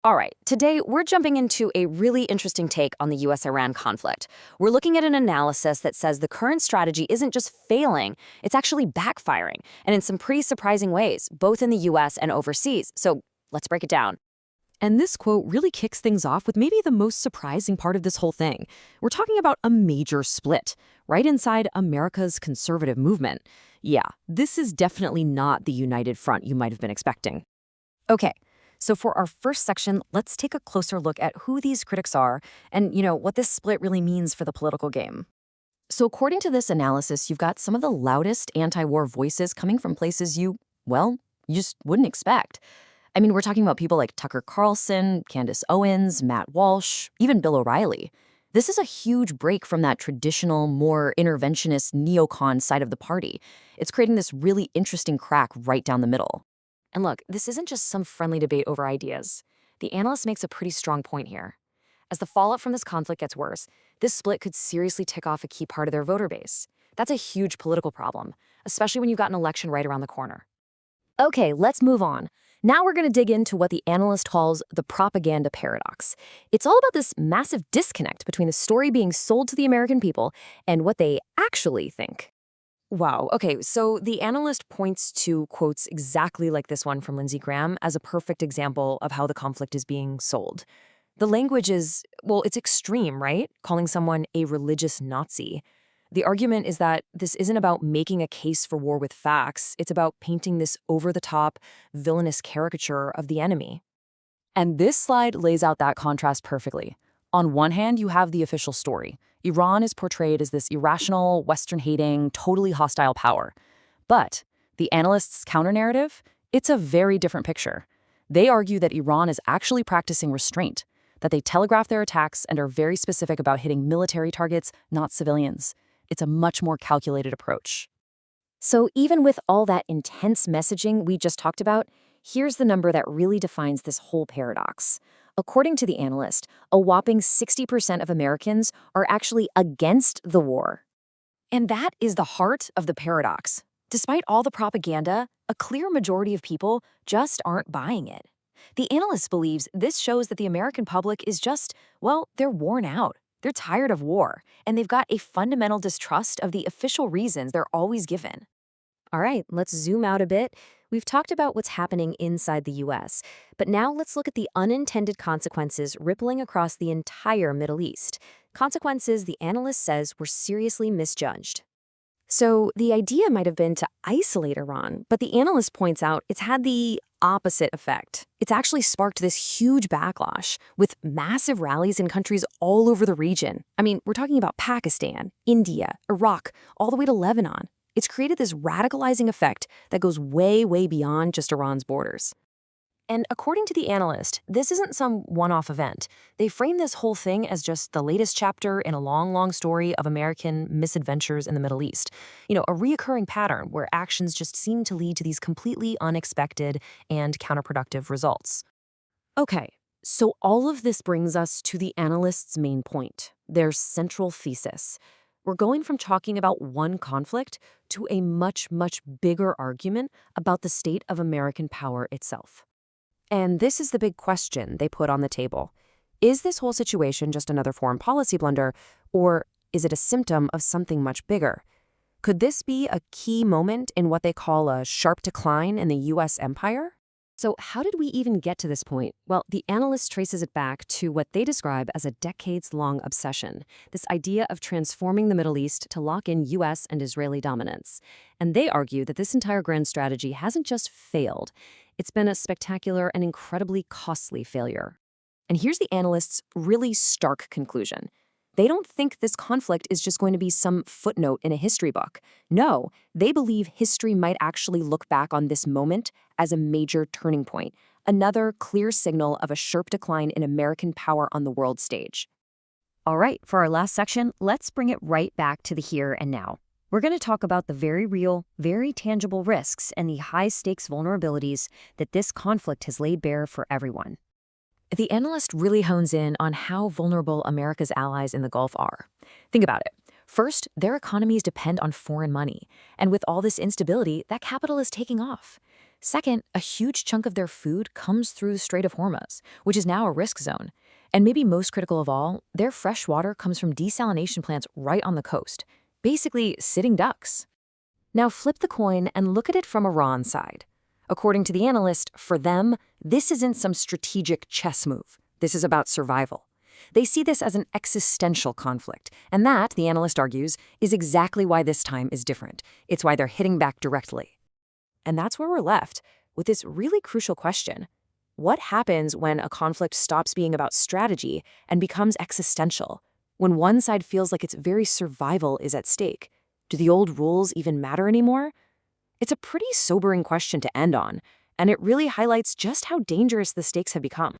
All right, today we're jumping into a really interesting take on the US-Iran conflict. We're looking at an analysis that says the current strategy isn't just failing, it's actually backfiring, and in some pretty surprising ways, both in the US and overseas. So let's break it down. And this quote really kicks things off with maybe the most surprising part of this whole thing. We're talking about a major split, right inside America's conservative movement. Yeah, this is definitely not the united front you might have been expecting. Okay, so for our first section, let's take a closer look at who these critics are and, what this split really means for the political game. So according to this analysis, you've got some of the loudest anti-war voices coming from places you just wouldn't expect. I mean, we're talking about people like Tucker Carlson, Candace Owens, Matt Walsh, even Bill O'Reilly. This is a huge break from that traditional, more interventionist neocon side of the party. It's creating this really interesting crack right down the middle. And look, this isn't just some friendly debate over ideas. The analyst makes a pretty strong point here. As the fallout from this conflict gets worse, this split could seriously tick off a key part of their voter base. That's a huge political problem, especially when you've got an election right around the corner. Okay, let's move on. Now we're going to dig into what the analyst calls the propaganda paradox. It's all about this massive disconnect between the story being sold to the American people and what they actually think. Wow. Okay, so the analyst points to quotes exactly like this one from Lindsey Graham as a perfect example of how the conflict is being sold. The language is, well, it's extreme, right? Calling someone a religious Nazi. The argument is that this isn't about making a case for war with facts. It's about painting this over-the-top, villainous caricature of the enemy. And this slide lays out that contrast perfectly. On one hand, you have the official story. Iran is portrayed as this irrational, Western-hating, totally hostile power. But the analysts' counter-narrative? It's a very different picture. They argue that Iran is actually practicing restraint, that they telegraph their attacks and are very specific about hitting military targets, not civilians. It's a much more calculated approach. So even with all that intense messaging we just talked about, here's the number that really defines this whole paradox. According to the analyst, a whopping 60% of Americans are actually against the war. And that is the heart of the paradox. Despite all the propaganda, a clear majority of people just aren't buying it. The analyst believes this shows that the American public is just, they're worn out. They're tired of war, and they've got a fundamental distrust of the official reasons they're always given. All right, let's zoom out a bit. We've talked about what's happening inside the US, but now let's look at the unintended consequences rippling across the entire Middle East. Consequences the analyst says were seriously misjudged. So the idea might have been to isolate Iran, but the analyst points out it's had the opposite effect. It's actually sparked this huge backlash with massive rallies in countries all over the region. I mean, we're talking about Pakistan, India, Iraq, all the way to Lebanon. It's created this radicalizing effect that goes way, way beyond just Iran's borders. And according to the analyst, this isn't some one-off event. They frame this whole thing as just the latest chapter in a long, long story of American misadventures in the Middle East. A reoccurring pattern where actions just seem to lead to these completely unexpected and counterproductive results. Okay, so all of this brings us to the analyst's main point, their central thesis. We're going from talking about one conflict to a much, much bigger argument about the state of American power itself. And this is the big question they put on the table. Is this whole situation just another foreign policy blunder, or is it a symptom of something much bigger? Could this be a key moment in what they call a sharp decline in the U.S. empire? So how did we even get to this point? Well, the analyst traces it back to what they describe as a decades-long obsession, this idea of transforming the Middle East to lock in U.S. and Israeli dominance. And they argue that this entire grand strategy hasn't just failed. It's been a spectacular and incredibly costly failure. And here's the analyst's really stark conclusion. They don't think this conflict is just going to be some footnote in a history book. No, they believe history might actually look back on this moment as a major turning point, another clear signal of a sharp decline in American power on the world stage. All right, for our last section, let's bring it right back to the here and now. We're going to talk about the very real, very tangible risks and the high-stakes vulnerabilities that this conflict has laid bare for everyone. The analyst really hones in on how vulnerable America's allies in the Gulf are. Think about it. First, their economies depend on foreign money, and with all this instability, that capital is taking off. Second, a huge chunk of their food comes through the Strait of Hormuz, which is now a risk zone. And maybe most critical of all, their fresh water comes from desalination plants right on the coast, basically sitting ducks. Now flip the coin and look at it from Iran's side. According to the analyst, for them, this isn't some strategic chess move. This is about survival. They see this as an existential conflict, and that, the analyst argues, is exactly why this time is different. It's why they're hitting back directly. And that's where we're left, with this really crucial question. What happens when a conflict stops being about strategy and becomes existential? When one side feels like its very survival is at stake? Do the old rules even matter anymore? It's a pretty sobering question to end on, and it really highlights just how dangerous the stakes have become.